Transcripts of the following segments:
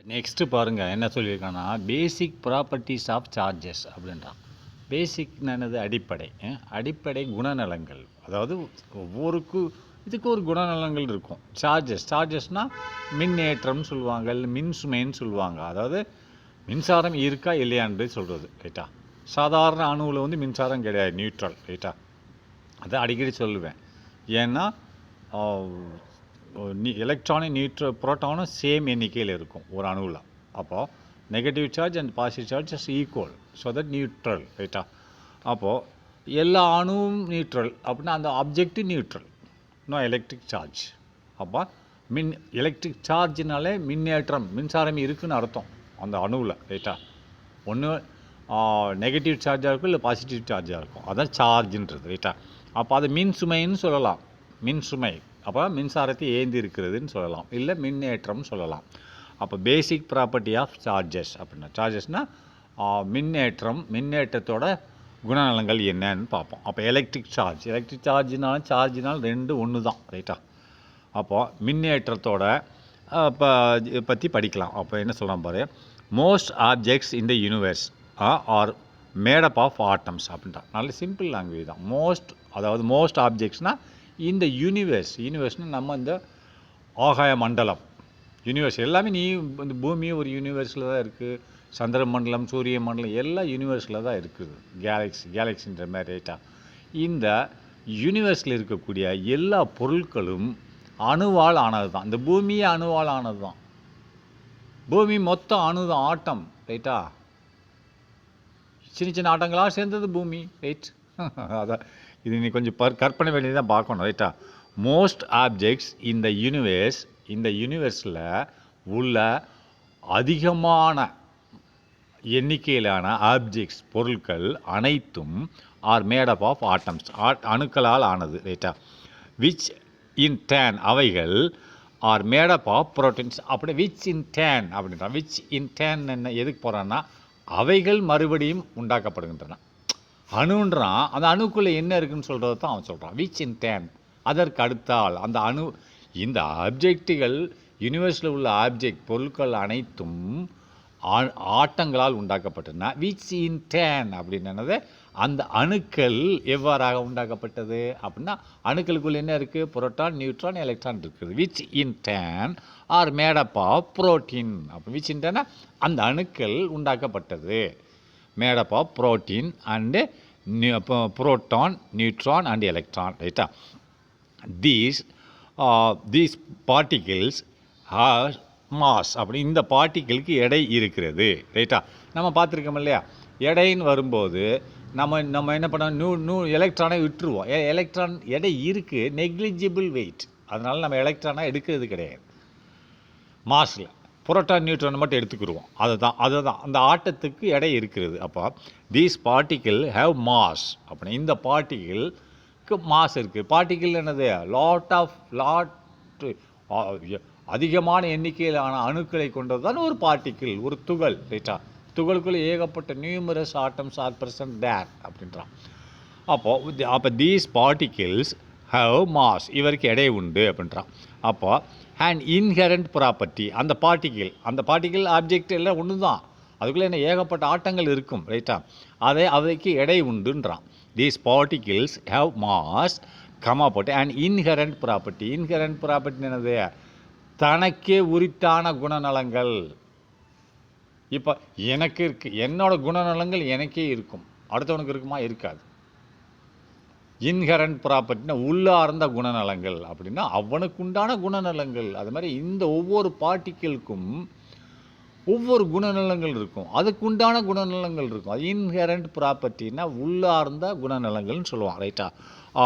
Next பாருங்கள் என்ன சொல்லியிருக்காங்கன்னா பேசிக் ப்ராப்பர்ட்டிஸ் ஆஃப் சார்ஜஸ் அப்படின்றான். பேசிக்னா என்னது? அடிப்படை. அடிப்படை குணநலங்கள், அதாவது இதுக்கு ஒரு குணநலங்கள் இருக்கும். சார்ஜஸ்னால் மின்னேற்றம் சொல்லுவாங்க, இல்லை மின்சுமைன்னு சொல்லுவாங்க. அதாவது மின்சாரம் இருக்கா இல்லையான்றது சொல்கிறது, ரைட்டா? சாதாரண அணுவில் வந்து மின்சாரம் கிடையாது, நியூட்ரல், ரைட்டா? அதை அடிக்கடி சொல்லுவேன். ஏன்னா எலக்ட்ரானும் புரோட்டானும் சேம் எண்ணிக்கையில் இருக்கும் ஒரு அணுவில். அப்போது negative charge and positive charge is equal, so that neutral, ரைட்டா? அப்போது எல்லா அணுவும் நியூட்ரல் அப்படின்னா அந்த object neutral, no electric charge. அப்போ எலக்ட்ரிக் சார்ஜினாலே மின்னேற்றம், மின்சாரம் இருக்குதுன்னு அர்த்தம் அந்த அணுவில், ரைட்டா? ஒன்று நெகட்டிவ் சார்ஜாக இருக்கும், இல்லை பாசிட்டிவ் சார்ஜாக இருக்கும், அதான் சார்ஜுன்றது, ரைட்டா? அப்போ அதை மின் சுமைன்னு சொல்லலாம், மின் சுமை. அப்போ மின்சாரத்தை ஏந்தி இருக்கிறதுன்னு சொல்லலாம், இல்லை மின்னேற்றம் சொல்லலாம். அப்போ பேசிக் ப்ராப்பர்ட்டி ஆஃப் சார்ஜஸ் அப்படின்னா, சார்ஜஸ்னால் மின்னேற்றத்தோட குணநலங்கள் என்னன்னு பார்ப்போம். அப்போ எலக்ட்ரிக் சார்ஜினாலும் ரெண்டு ஒன்று தான், ரைட்டா? அப்போது மின்னேற்றத்தோட பற்றி படிக்கலாம். அப்போ என்ன சொல்கிறோம் பாரு, most objects in the universe are made up of atoms அப்படின்றான். நல்ல சிம்பிள் லாங்குவேஜ் தான். அதாவது மோஸ்ட் ஆப்ஜெக்ட்ஸ்னால் இந்த யூனிவர்ஸ்னால் நம்ம இந்த ஆகாய மண்டலம், யூனிவர்ஸ் எல்லாமே இந்த பூமி ஒரு யூனிவர்ஸில் தான் இருக்குது. சந்திர மண்டலம், சூரிய மண்டலம் எல்லாம் யூனிவர்ஸில் தான் இருக்குது. கேலக்ஸின்ற மாதிரி, ரைட்டா? இந்த யூனிவர்ஸில் இருக்கக்கூடிய எல்லா பொருட்களும் அணுவால் ஆனது தான். இந்த பூமியே அணுவால் ஆனது தான். பூமி மொத்தம் அணு தான், ஆட்டம், ரைட்டா? சின்ன சின்ன ஆட்டங்களாக சேர்ந்தது பூமி, ரைட்? அதான் இது நீ கொஞ்சம் கற்பனை பண்ணி தான் பார்க்கணும், ரைட்டா? மோஸ்ட் ஆப்ஜெக்ட்ஸ் இந்த யூனிவர்ஸில் உள்ள அதிகமான எண்ணிக்கையிலான ஆப்ஜெக்ட்ஸ், பொருட்கள் அனைத்தும் ஆர் மேடப் ஆஃப் ஆட்டம்ஸ், அணுக்களால் ஆனது, ரைட்டா? விச் இன் டேன், அவைகள் ஆர் மேடப் ஆஃப் புரோட்டீன்ஸ். அப்படி விச் இன் டேன் அப்படின்றான். விச் இன் டேன் என்ன எதுக்கு போகிறான்னா, அவைகள் மறுபடியும் உண்டாக்கப்படுகின்றன. அணுன்றான், அந்த அணுக்குள்ளே என்ன இருக்குன்னு சொல்கிறது தான் அவன் சொல்கிறான். விச் இன் டேன், அதற்கு அடுத்தால் அந்த அணு, இந்த ஆப்ஜெக்டுகள் யூனிவர்ஸில் உள்ள ஆப்ஜெக்ட் பொருட்கள் அனைத்தும் ஆட்டங்களால் உண்டாக்கப்பட்டன. விச் இன் டேன் அப்படின்னது அந்த அணுக்கள் எவ்வாறாக உண்டாக்கப்பட்டது அப்படின்னா, அணுக்களுக்குள்ள என்ன இருக்குது? புரோட்டான், நியூட்ரான், எலக்ட்ரான் இருக்குது. Which in turn are made up of protein. அப்போ விச் இன் டேன் அந்த அணுக்கள் உண்டாக்கப்பட்டது, made up of protein and proton, neutron and electron, ரைட்டா? These particles are mass. அப்படி இந்த பார்ட்டிகளுக்கு எடை இருக்கிறது, ரைட்டா? நம்ம பார்த்துருக்கோம் இல்லையா? எடைன்னு வரும்போது நம்ம என்ன பண்ணோம், எலக்ட்ரானை விட்டுருவோம். எலக்ட்ரான் எடை இருக்குது, நெக்லிஜிபிள் வெயிட், அதனால் நம்ம எலக்ட்ரானை எடுக்கிறது கிடையாது. மாஸில் புரோட்டான், நியூட்ரான் மட்டும் எடுத்துக்கிடுவோம். அதுதான் அந்த ஆட்டத்துக்கு எடை இருக்கிறது. அப்போ தீஸ் பார்ட்டிகிள் ஹேவ் மாஸ். அப்படின்னா இந்த பார்ட்டிகிளுக்கு மாஸ் இருக்குது. பார்ட்டிகிள் என்னது? அதிகமான எண்ணிக்கையிலான அணுக்களை கொண்டது தான் ஒரு பார்ட்டிகிள், ஒரு துகள், ரைட்டா? துகளுக்குள்ளே ஏகப்பட்ட நியூமரஸ் ஆட்டம்ஸ் ஆர் பிரசன்ட் தேர் அப்படின்றான். அப்போ தீஸ் பார்ட்டிகிள்ஸ் ஹவ் மாஸ், இவருக்கு எடை உண்டு அப்படின்றான். அப்போது அண்ட் இன்ஹெரண்ட் ப்ராப்பர்ட்டி, அந்த பார்ட்டிகிள் ஆப்ஜெக்ட் எல்லாம் ஒன்று தான், அதுக்குள்ளே என்ன ஏகப்பட்ட ஆட்டங்கள் இருக்கும், ரைட்டா? அவைக்கு எடை உண்டுன்றான். தீஸ் பார்ட்டிகிள்ஸ் ஹவ் மாஸ், போட்டு and inherent property. Inherent property என்னது? தனக்கே உரித்தான குணநலங்கள். இப்போ எனக்கு இருக்குது, என்னோட குணநலங்கள் எனக்கே இருக்கும், அடுத்தவனுக்கு இருக்குமா? இருக்காது. இன்ஹெரண்ட் ப்ராப்பர்ட்டினா உள்ளார்ந்த குணநலங்கள் அப்படின்னா அவனுக்கு உண்டான குணநலங்கள். அது மாதிரி இந்த ஒவ்வொரு பார்ட்டிக்கிளுக்கும் ஒவ்வொரு குணநலங்கள் இருக்கும், அதுக்கு உண்டான குணநலங்கள் இருக்கும். அது இன்ஹெரண்ட் ப்ராப்பர்ட்டினா உள்ளார்ந்த குணநலங்கள்னு சொல்லுவான், ரைட்டா?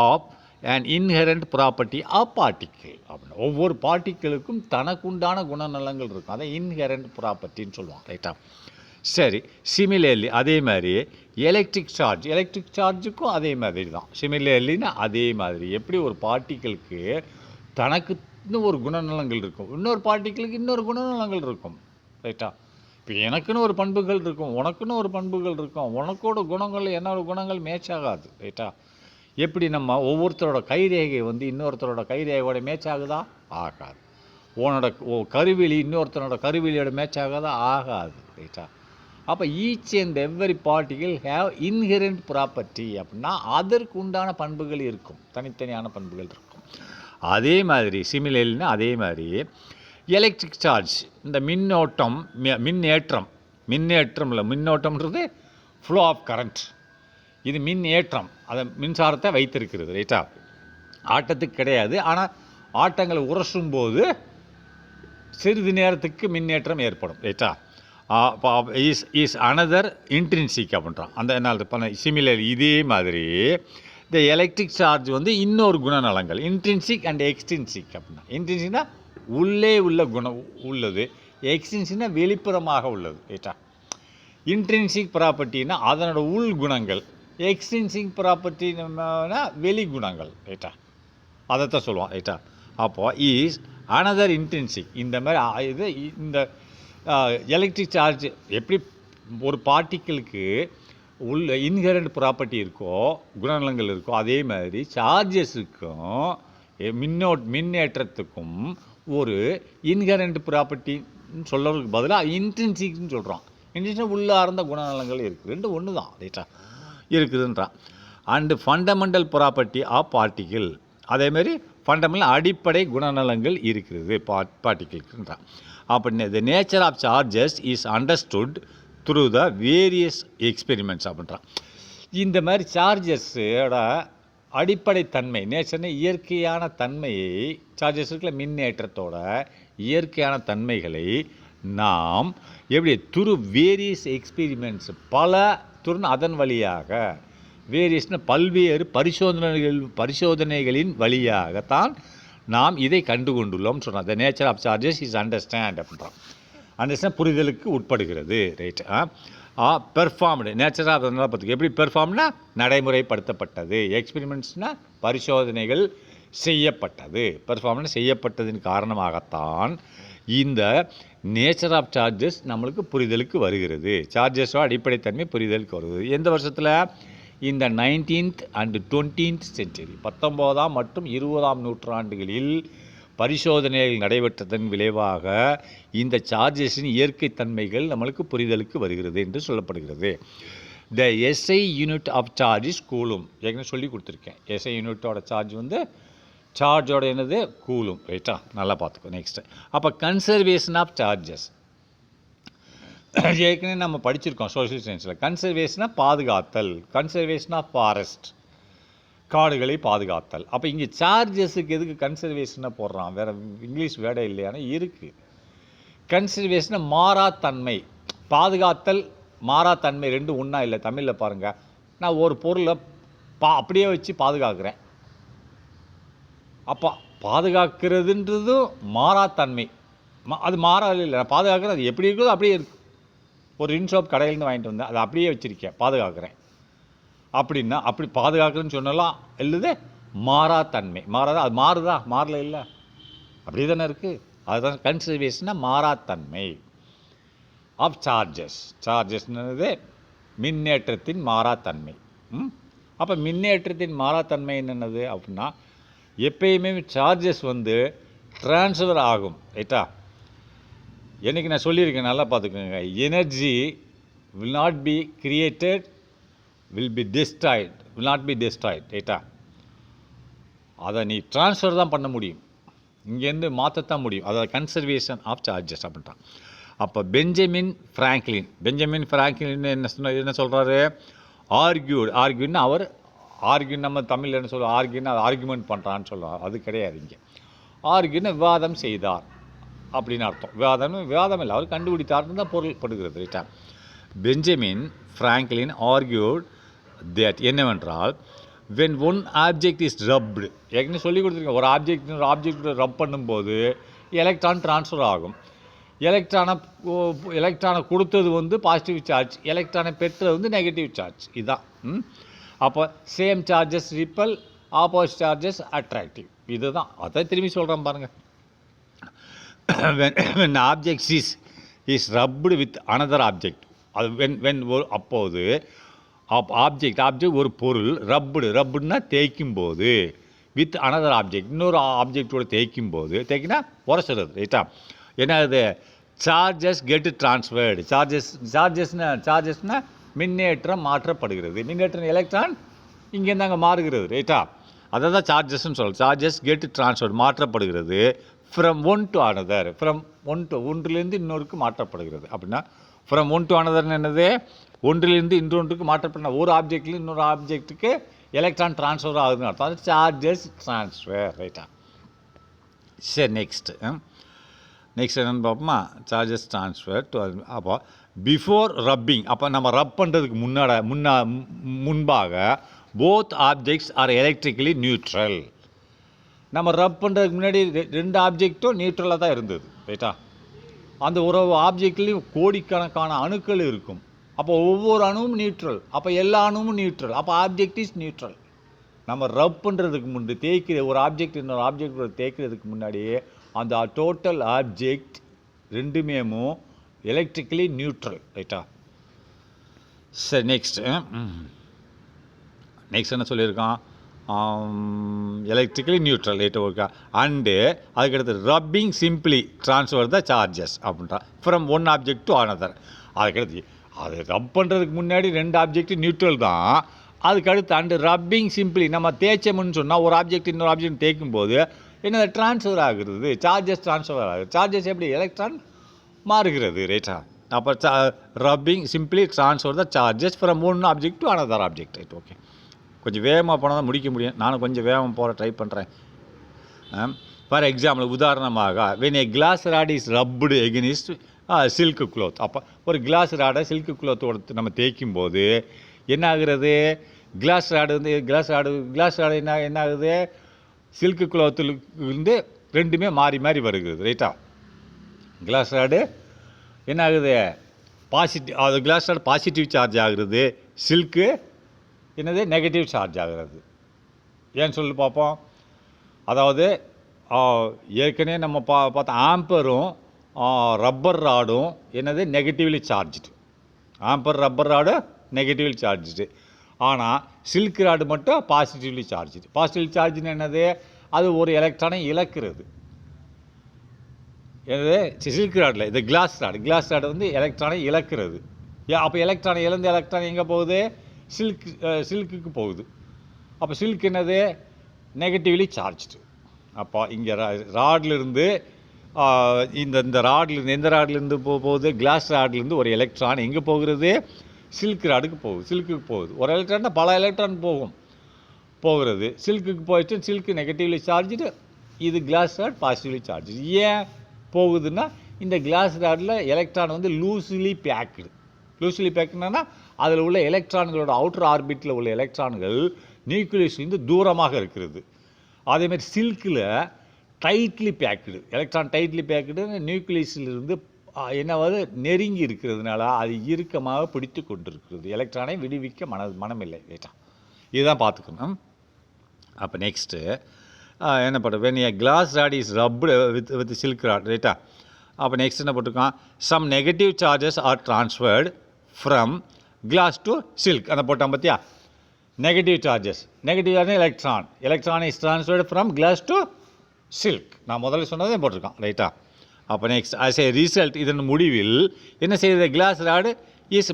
Of and inherent property of particle அப்படின்னா ஒவ்வொரு பார்ட்டிக்கிளுக்கும் தனக்கு உண்டான குணநலங்கள் இருக்கும், அதை இன்ஹெரண்ட் ப்ராப்பர்ட்டின்னு சொல்லுவான், ரைட்டா? சரி, சிமிலர்லி அதே மாதிரி எலக்ட்ரிக் சார்ஜுக்கும் அதே மாதிரி தான். சிமிலர்லின்னா அதே மாதிரி எப்படி ஒரு பார்ட்டிகளுக்கு தனக்குன்னு ஒரு குணநலங்கள் இருக்கும், இன்னொரு பார்ட்டிகளுக்கு இன்னொரு குணநலங்கள் இருக்கும், ரைட்டா? இப்போ எனக்குன்னு ஒரு பண்புகள் இருக்கும், உனக்குன்னு ஒரு பண்புகள் இருக்கும், உனக்கோட குணங்கள் என்னோட குணங்கள் மேட்ச் ஆகாது, ரைட்டா? எப்படி நம்ம ஒவ்வொருத்தரோட கைரேகை வந்து இன்னொருத்தரோட கைரேகையோட மேட்ச் ஆகுதா? ஆகாது. உன்னோட கருவிழி இன்னொருத்தனோட கருவிழியோட மேட்ச் ஆகாது ரைட்டா. அப்போ each and every particle have inherent property அப்படின்னா அதற்கு உண்டான பண்புகள் இருக்கும், தனித்தனியான பண்புகள் இருக்கும். அதே மாதிரி சிமிலர்னா அதே மாதிரி எலக்ட்ரிக் சார்ஜ், இந்த மின்னோட்டம் மின்னேற்றம் இல்லை, மின்னோட்டம்ன்றது ஃப்ளோ ஆஃப் கரண்ட், இது மின்னேற்றம், அதை மின்சாரத்தை வைத்திருக்கிறது ரைட்டா. ஆட்டத்துக்கு கிடையாது, ஆனால் ஆட்டங்களை உரசும் போது சிறிது நேரத்துக்கு மின்னேற்றம் ஏற்படும் ரைட்டா. இஸ் அனதர் இன்ட்ரின்சிக் அப்படின்றான். அந்த என்ன பண்ண சிமிலர் இதே மாதிரி இந்த எலக்ட்ரிக் சார்ஜ் வந்து இன்னொரு குணநலங்கள் இன்ட்ரின்சிக் அண்ட் எக்ஸ்ட்ரின்சிக் அப்படின்னா. இன்ட்ரின்சிக்னா உள்ளே உள்ள குணம் உள்ளது, எக்ஸ்ட்ரின்சிக்னா வெளிப்புறமாக உள்ளது ரைட்டா. இன்ட்ரின்சிக் ப்ராப்பர்ட்டின்னா அதனோட உள் குணங்கள், எக்ஸ்ட்ரின்சிக் ப்ராப்பர்ட்டினா வெளி குணங்கள் ரைட்டா, அதைத்தான் சொல்லுவான் ரைட்டா. அப்போது இஸ் அனதர் இன்ட்ரின்சிக். இந்த மாதிரி இது இந்த எலக்ட்ரிக் சார்ஜ் எப்படி ஒரு பார்ட்டிக்கிளுக்கு உள்ள இன்ஹெரண்ட் ப்ராப்பர்ட்டி இருக்கோ, குணநலங்கள் இருக்கோ, அதே மாதிரி சார்ஜஸுக்கும் மின்னேற்றத்துக்கும் ஒரு இன்ஹெரண்ட் ப்ராப்பர்ட்டின்னு சொல்கிறதுக்கு பதிலாக இன்ட்ரின்சிக்னு சொல்கிறோம். இன்ட்ரின்சிக் உள்ளார்ந்த குணநலங்கள் இருக்குது, ரெண்டு ஒன்று தான் ரைட்டா இருக்குதுன்றான். And fundamental property of particle, அதேமாரி ஃபண்டமெண்டல் அடிப்படை குணநலங்கள் இருக்கிறது பார்ட்டிக்கிளுக்குன்றான். அப்படின்னா the nature of charges is understood through the various experiments அப்படின்றான். இந்த மாதிரி சார்ஜஸோட அடிப்படை தன்மை, நேச்சர்னு இயற்கையான தன்மையை, சார்ஜஸ் இருக்கிற மின்னேற்றத்தோட இயற்கையான தன்மைகளை நாம் எப்படி த்ரூ வேரியஸ் எக்ஸ்பெரிமெண்ட்ஸ், பல துறை அதன் வழியாக, வேரியஸ்னு பல்வேறு பரிசோதனைகளின் வழியாகத்தான் நாம் இதை கண்டு கொண்டுள்ளோம் சொல்கிறோம். The nature of charges is understand அப்படின்றான். அண்டர்ஸ்டாண்ட் புரிதலுக்கு உட்படுகிறது ரைட். பெர்ஃபார்ம்டு நேச்சர் ஆஃப் பார்த்துக்கு எப்படி பெர்ஃபார்ம்னா நடைமுறைப்படுத்தப்பட்டது, எக்ஸ்பெரிமெண்ட்ஸ்னால் பரிசோதனைகள் செய்யப்பட்டது, பெர்ஃபார்மன்ஸ் செய்யப்பட்டதின் காரணமாகத்தான் இந்த நேச்சர் ஆஃப் சார்ஜஸ் நம்மளுக்கு புரிதலுக்கு வருகிறது. சார்ஜஸோ அடிப்படைத்தன்மை புரிதலுக்கு வருகிறது. எந்த வருஷத்தில்? இந்த 19th and 20th century, 19ஆம் மற்றும் 20ஆம் நூற்றாண்டுகளில் பரிசோதனைகள் நடைபெற்றதன் விளைவாக இந்த சார்ஜஸின் இயற்கை தன்மைகள் நம்மளுக்கு புரிதலுக்கு வருகிறது என்று சொல்லப்படுகிறது. The SI unit of charge is coulomb. ஏற்கனவே சொல்லி கொடுத்துருக்கேன். எஸ்ஐ யூனிட்டோட சார்ஜ் வந்து சார்ஜோட என்னது கூலும் ரைட்டா, நல்லா பார்த்துக்கோ. நெக்ஸ்ட்டு அப்போ கன்சர்வேஷன் ஆஃப் சார்ஜஸ் ஏற்கனவே நம்ம படிச்சிருக்கோம் சோஷியல் சயின்ஸில். கன்சர்வேஷனாக பாதுகாத்தல், கன்சர்வேஷன் ஆஃப் ஃபாரஸ்ட், காடுகளை பாதுகாத்தல். அப்போ இங்கே சார்ஜஸுக்கு எதுக்கு கன்சர்வேஷனை போடுறான்? வேறு இங்கிலீஷ் வேர்டே இல்லையானா இருக்குது. கன்சர்வேஷனை மாறாத்தன்மை, பாதுகாத்தல் மாறாத்தன்மை ரெண்டும் ஒன்றா இல்லை. தமிழில் பாருங்கள், நான் ஒரு பொருளை அப்படியே வச்சு பாதுகாக்கிறேன். அப்போ பாதுகாக்கிறதுன்றதும் மாறாத்தன்மை, அது மாறாது இல்லை. நான் பாதுகாக்கிறேன், அது எப்படி இருக்குதோ அப்படியே இருக்குது. ஒரு ரின்சோப் கடையிலேருந்து வாங்கிட்டு வந்தேன், அதை அப்படியே வச்சுருக்கேன், பாதுகாக்கிறேன். அப்படின்னா அப்படி பாதுகாக்கிறேன்னு சொன்னாலாம் இல்லது மாறாத்தன்மை. மாறாத அது மாறுதா? மாறல இல்லை, அப்படி தானே இருக்குது. அதுதான் கன்சர்வேஷனாக மாறாத்தன்மை ஆஃப் சார்ஜஸ். சார்ஜஸ்ன்றது மின்னேற்றத்தின் மாறாத்தன்மை. அப்போ மின்னேற்றத்தின் மாறாத்தன்மை என்னென்னது அப்படின்னா, எப்பயுமே சார்ஜஸ் வந்து ட்ரான்ஸ்ஃபர் ஆகும் ரைட்டா. என்றைக்கு நான் சொல்லியிருக்கேன், நல்லா பார்த்துக்கோங்க. Energy will not be created, will be Detroit, will not be Detroit ரைட்டா. அதை நீ ட்ரான்ஸ்ஃபர் தான் பண்ண முடியும், இங்கேருந்து மாற்றத்தான் முடியும். அதாவது கன்சர்வேஷன் ஆஃப் சார்ஜஸ் அப்படின்ட்டான். அப்போ பெஞ்சமின் ஃப்ராங்க்லின் என்ன சொல்கிறாரு? ஆர்கியூன்னா அவர் நம்ம தமிழில் என்ன சொல்லுவோம்? ஆர்கியூன்னா ஆர்கியூமெண்ட் பண்ணுறான்னு சொல்லுவார். அது கிடையாது. இங்கே ஆர்கியூன்னா விவாதம் செய்தார் அப்படின்னு அர்த்தம். விவாதம் இல்லை, அவர் கண்டுபிடித்தார்னு தான் பொருள்படுகிறது ரைட்டா. பெஞ்சமின் ஃப்ராங்க்லின் ஆர்கியூட் தட் என்னவென்றால், when one object is rubbed, ஏற்கனவே சொல்லி கொடுத்துருக்கேன், ஒரு ஆப்ஜெக்ட் ரப் பண்ணும்போது எலக்ட்ரான் ட்ரான்ஸ்ஃபர் ஆகும். எலக்ட்ரானை கொடுத்தது வந்து பாசிட்டிவ் சார்ஜ், எலக்ட்ரானை பெற்றது வந்து நெகட்டிவ் சார்ஜ். இதுதான். அப்போ same charges ripple, opposite charges attractive. இதுதான். அதை திரும்பி சொல்கிறேன் பாருங்கள். when object is rubbed with another object, அது when அப்போது ஆப்ஜெக்ட் ஒரு பொருள் ரப்புடுனா தேய்க்கும் போது, வித் அனதர் ஆப்ஜெக்ட், இன்னொரு ஆப்ஜெக்டோடு தேய்க்கினா உரசுறது, ரைட்டா. என்னது சார்ஜஸ் கெட் ட்ரான்ஸ்ஃபர்டு. சார்ஜஸ்னால் மின்னேற்றம் மாற்றப்படுகிறது. மின்னேற்றம் எலக்ட்ரான் இங்கேருந்து அங்கே மாறுகிறது, ரைட்டா. அதை தான் சார்ஜஸ்ன்னு சொல்கிறோம். சார்ஜஸ் கெட் ட்ரான்ஸ்ஃபர்டு மாற்றப்படுகிறது. ஃப்ரம் ஒன் டு அனதர், ஒன்றிலிருந்து இன்னொருக்கு மாற்றப்படுகிறது. அப்படின்னா ஃப்ரம் ஒன் டு அனதர்னு என்னது, ஒன்றிலிருந்து இன்னொன்றுக்கு மாற்றப்பட்ட ஒரு ஆப்ஜெக்ட்லேருந்து இன்னொரு ஆப்ஜெக்ட்டுக்கு எலக்ட்ரான் ட்ரான்ஸ்ஃபர் ஆகுதுன்னு அர்த்தம். அது சார்ஜஸ் ட்ரான்ஸ்ஃபர், ரைட்டா. சரி, நெக்ஸ்ட்டு என்னென்னு பார்ப்போமா. சார்ஜஸ் ட்ரான்ஸ்ஃபர் டு, அப்போ பிஃபோர் ரப்பிங், அப்போ நம்ம ரப் பண்ணுறதுக்கு முன்பாக both objects R electrically neutral. நம்ம ரப் பண்ணுறதுக்கு முன்னாடி ரெண்டு ஆப்ஜெக்டும் நியூட்ரலாக தான் இருந்தது, ரைட்டா. அந்த ஒரு ஆப்ஜெக்ட்லேயும் கோடிக்கணக்கான அணுக்கள் இருக்கும். அப்போ ஒவ்வொரு அணுவும் நியூட்ரல், அப்போ எல்லா அணுவும் நியூட்ரல், அப்போ ஆப்ஜெக்ட் இஸ் நியூட்ரல். நம்ம ரப் பண்ணுறதுக்கு முன்னாடி ஒரு ஆப்ஜெக்ட் இன்னொரு ஆப்ஜெக்ட் தேய்க்கிறதுக்கு முன்னாடியே அந்த டோட்டல் ஆப்ஜெக்ட் ரெண்டுமே எலக்ட்ரிக்கலி நியூட்ரல், ரைட்டா. சரி, நெக்ஸ்ட் என்ன சொல்லியிருக்கான், எலக்ட்ரிக்கலி நியூட்ரல், ரைட்டா, ஓகே. அண்டு அதுக்கடுத்து rubbing simply transfer the charges அப்படின்றா from one object to another. அதுக்கடுத்து அது ரப் பண்ணுறதுக்கு முன்னாடி ரெண்டு ஆப்ஜெக்ட் நியூட்ரல் தான். அதுக்கடுத்து அண்டு ரப்பிங் சிம்பிளி, நம்ம தேய்ச்சோம்னு சொன்னால் ஒரு ஆப்ஜெக்ட் இன்னொரு ஆப்ஜெக்ட் தேய்க்கும் போது என்ன ட்ரான்ஸ்ஃபர் ஆகுறது, சார்ஜஸ் ட்ரான்ஸ்ஃபர் ஆகுது. சார்ஜஸ் எப்படி எலக்ட்ரான் மாறுகிறது, ரைட்டா. அப்போ rubbing simply transfer the charges from one object to another object, right, okay. கொஞ்சம் வேகமாக போனால் தான் முடிக்க முடியும். நானும் கொஞ்சம் வேகமாக போகிற ட்ரை பண்ணுறேன். ஃபார் எக்ஸாம்பிள், உதாரணமாக when a glass rod is rubbed against silk cloth. அப்போ ஒரு கிளாஸ் ராடை சில்க் க்ளோத்தோட நம்ம தேய்க்கும் போது என்ன ஆகுறது, கிளாஸ் ராடு என்ன ஆகுது, சில்க் க்ளோத்துலேருந்து ரெண்டுமே மாறி மாறி வருகிறது, ரைட்டா. கிளாஸ் ராடு என்ன ஆகுது, பாசிட்டிவ், அது கிளாஸ் ராடு பாசிட்டிவ் சார்ஜ் ஆகுறது, சில்க்கு என்னது நெகட்டிவ் சார்ஜ் ஆகிறது. ஏன்னு சொல்லி பார்ப்போம். அதாவது ஏற்கனவே நம்ம பார்த்த ஆம்பரும் ரப்பர் ராடும் என்னது negatively charged. Rubber rod negatively charged. ஆனால் சில்க் ராடு மட்டும் பாசிட்டிவ்லி சார்ஜ்டு. பாசிட்டிவ் சார்ஜ்னு என்னது, அது ஒரு எலக்ட்ரானை இழக்கிறது. என்னது சில்க் ராடில் இது கிளாஸ் ராடு வந்து எலக்ட்ரானை இழக்கிறது. அப்போ எலக்ட்ரானை இழந்த எலக்ட்ரான் எங்கே போகுது, சில்க்குக்கு போகுது. அப்போ சில்க் என்னது நெகட்டிவ்லி சார்ஜ்டு. அப்போ இங்கே ராட்லேருந்து இந்த ராட்லேருந்து எந்த ராட்லேருந்து போகுது, கிளாஸ் ராட்லேருந்து ஒரு எலக்ட்ரான் எங்கே போகிறது, சில்க் ராடுக்கு சில்க்குக்கு போகுது. ஒரு எலக்ட்ரான் பல எலக்ட்ரான் போகிறது. சில்க்குக்கு போயிட்டு சில்க்கு நெகட்டிவ்லி சார்ஜ்டு, இது கிளாஸ் ராட் பாசிட்டிவ்லி சார்ஜ். ஏன் போகுதுன்னா இந்த கிளாஸ் ராடில் எலக்ட்ரான் வந்து லூஸ்லி பேக்குனா அதில் உள்ள எலக்ட்ரான்களோட அவுட்டர் ஆர்பிட்டில் உள்ள எலக்ட்ரான்கள் நியூக்ளியஸ்லேருந்து தூரமாக இருக்கிறது. அதேமாதிரி சில்கில் tightly packed, electron tightly packed நியூக்ளியஸிலிருந்து என்னவாது நெருங்கி இருக்கிறதுனால அது இறுக்கமாக பிடித்து கொண்டிருக்கிறது. எலக்ட்ரானை விடுவிக்க மனமில்லை, ரைட்டா. இதுதான் பார்த்துக்கணும். அப்போ நெக்ஸ்ட்டு என்ன பண்ணுறது, when a glass rod is rubbed with silk rod, ரைட்டா. அப்போ நெக்ஸ்ட் என்ன போட்டிருக்கான், some negative charges are transferred from glass to silk. அந்த போட்டான் பார்த்தியா, negative charges electron is transferred from glass to silk. நான் முதல்ல சொன்னதே போட்டிருக்கான், ரைட்டா. அப்போ நெக்ஸ்ட் ஆஸ் ஏ ரிசல்ட், இதன் முடிவில் என்ன செய்யுது, glass rod is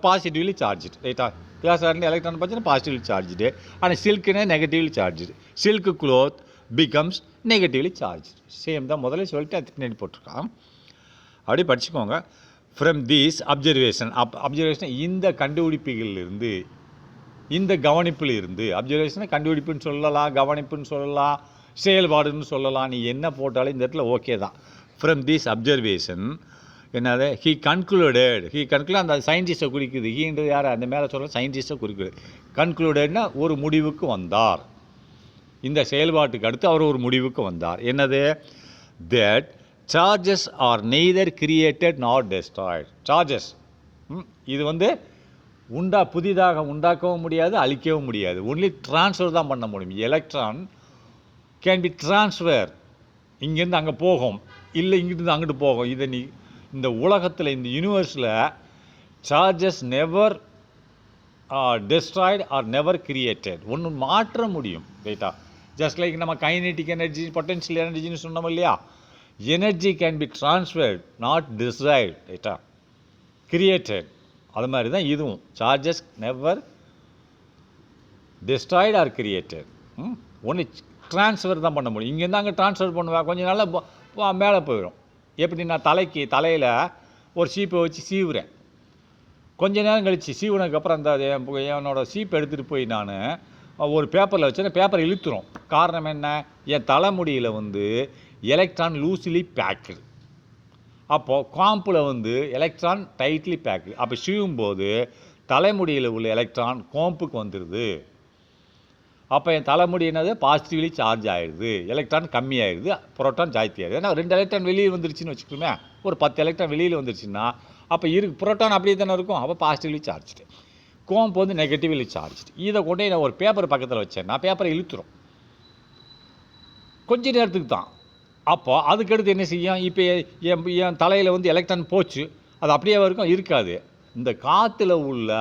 positively charged, ரைட்டா. கிளாஸ் ராடில் எலக்ட்ரான் பார்த்தீங்கன்னா பாசிட்டிவ்லி சார்ஜ்டு, ஆனால் சில்க்குன்னு negatively charged. Silk cloth becomes negatively charge. Same தான் முதல்ல சொல்லிட்டு அது பின்னாடி போட்டிருக்கான். அப்படி படிச்சுக்கோங்க. ஃப்ரம் தீஸ் அப்சர்வேஷன் இந்த கண்டுபிடிப்புகளிலிருந்து, இந்த கவனிப்பில் இருந்து, அப்சர்வேஷனை கண்டுபிடிப்புன்னு சொல்லலாம், கவனிப்புன்னு சொல்லலாம், செயல்பாடுன்னு சொல்லலாம், நீ என்ன போட்டாலும் இந்த இடத்துல ஓகே தான். ஃப்ரம் தீஸ் அப்சர்வேஷன் என்னது, ஹீ கன்க்ளூட் அந்த சயின்டிஸ்ட்டை குறிக்குது. ஹீன்றது யார், அந்த மேலே சொல்கிற சயின்டிஸ்ட்டை குறிக்குது. கன்க்ளூடட்னா ஒரு முடிவுக்கு வந்தார். இந்த செயல்பாட்டுக்கு அடுத்து அவர் ஒரு முடிவுக்கு வந்தார். என்னது, that charges are neither created not destroyed. Charges இது வந்து புதிதாக உண்டாக்கவும் முடியாது, அழிக்கவும் முடியாது. ஒன்லி ட்ரான்ஸ்ஃபர் தான் பண்ண முடியும். எலக்ட்ரான் கேன் பி ட்ரான்ஸ்ஃபர், இங்கேருந்து அங்கே போகும், இல்லை இங்கிருந்து அங்கிட்டு போகும். இதை நீ இந்த உலகத்தில் இந்த யூனிவர்ஸில் charges never destroyed or never created, ஒன்று மாற்ற முடியும், ரைட்டா. ஜஸ்ட் லைக் நம்ம கைனெட்டிக் எனர்ஜி பொட்டன்ஷியல் எனர்ஜின்னு சொன்னோம் இல்லையா, energy can be transferred not destroyed, ரைட்டா, கிரியேட்டட். அது மாதிரி தான் இதுவும், charges never destroyed or created. ஒன்று ட்ரான்ஸ்ஃபர் தான் பண்ண முடியும். இங்கேருந்து அங்கே ட்ரான்ஸ்ஃபர் பண்ணுவேன், கொஞ்சம் நாளில் மேலே போயிடும். எப்படி நான் தலையில் ஒரு சீப்பை வச்சு சீவுறேன், கொஞ்ச நேரம் கழித்து சீவுனதுக்கப்புறம் அந்த என்னோடய சீப்பை எடுத்துகிட்டு போய் நான் ஒரு பேப்பரில் வச்சேன்னா பேப்பரை இழுத்துரும். காரணம் என்ன, என் தலைமுடியில் எலக்ட்ரான் லூஸ்லி பேக்குடு, அப்போது காம்பில் எலக்ட்ரான் டைட்லி பேக்குடு. அப்போ சீவும்போது தலைமுடியில் உள்ள எலக்ட்ரான் கோம்புக்கு வந்துடுது. அப்போ என் தலைமுடி என்னது, பாசிட்டிவ்லி சார்ஜ் ஆகிடுது, எலக்ட்ரான் கம்மி ஆகிடுது, புரோட்டான் ஜாஸ்தி ஆகிடுது. ஏன்னா 2 எலக்ட்ரான் வெளியில் வந்துருச்சுன்னு வச்சுக்கோமே, ஒரு 10 எலக்ட்ரான் வெளியில் வந்துருச்சுன்னா அப்போ புரோட்டான் அப்படியே தானே இருக்கும். அப்போ பாசிட்டிவ்லி சார்ஜ்டு, கோம்பு நெகட்டிவ்லி சார்ஜ்டு. இதை கொண்டு நான் ஒரு பேப்பர் பக்கத்தில் வச்சேன்னா பேப்பரை இழுத்துரும், கொஞ்ச நேரத்துக்கு தான். அப்போ அதுக்கடுத்து என்ன செய்யும், இப்போ என் தலையில் எலக்ட்ரான் போச்சு, அது அப்படியே இருக்கும், இருக்காது. இந்த காற்றுல உள்ள